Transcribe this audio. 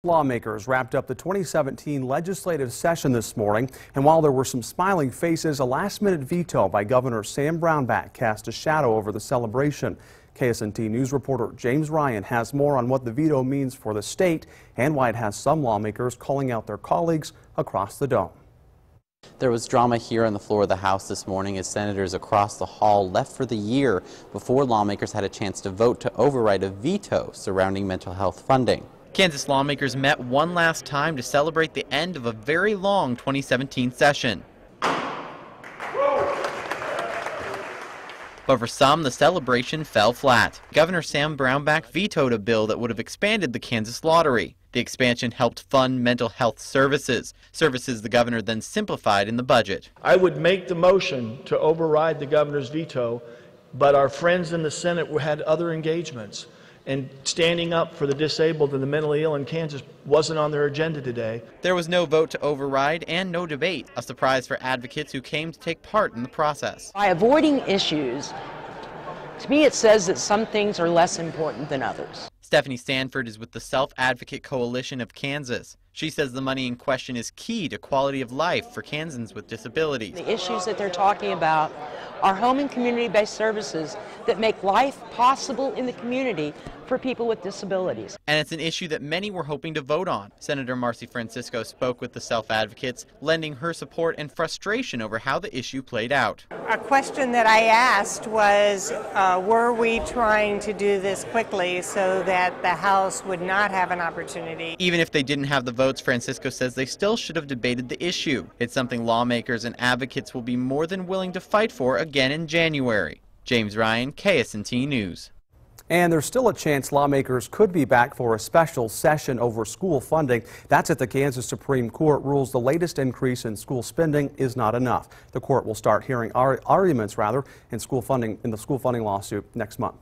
Lawmakers wrapped up the 2017 legislative session this morning, and while there were some smiling faces, a last-minute veto by Governor Sam Brownback cast a shadow over the celebration. KSNT News reporter James Ryan has more on what the veto means for the state and why it has some lawmakers calling out their colleagues across the dome. There was drama here on the floor of the House this morning as senators across the hall left for the year before lawmakers had a chance to vote to override a veto surrounding mental health funding. Kansas lawmakers met one last time to celebrate the end of a very long 2017 session. But for some, the celebration fell flat. Governor Sam Brownback vetoed a bill that would have expanded the Kansas lottery. The expansion helped fund mental health services the governor then simplified in the budget. I would make the motion to override the governor's veto, but our friends in the Senate had other engagements, and standing up for the disabled and the mentally ill in Kansas wasn't on their agenda today. There was no vote to override and no debate, a surprise for advocates who came to take part in the process. By avoiding issues, to me it says that some things are less important than others. Stephanie Sanford is with the Self-Advocate Coalition of Kansas. She says the money in question is key to quality of life for Kansans with disabilities. The issues that they're talking about are home and community-based services that make life possible in the community for people with disabilities. And it's an issue that many were hoping to vote on. Senator Marcy Francisco spoke with the Self-Advocates, lending her support and frustration over how the issue played out. A question that I asked was, were we trying to do this quickly so that the House would not have an opportunity? Even if they didn't have the votes, Francisco says they still should have debated the issue. It's something lawmakers and advocates will be more than willing to fight for again in January. James Ryan, KSNT News. And there's still a chance lawmakers could be back for a special session over school funding. That's if the Kansas Supreme Court rules the latest increase in school spending is not enough. The court will start hearing arguments in the school funding lawsuit next month.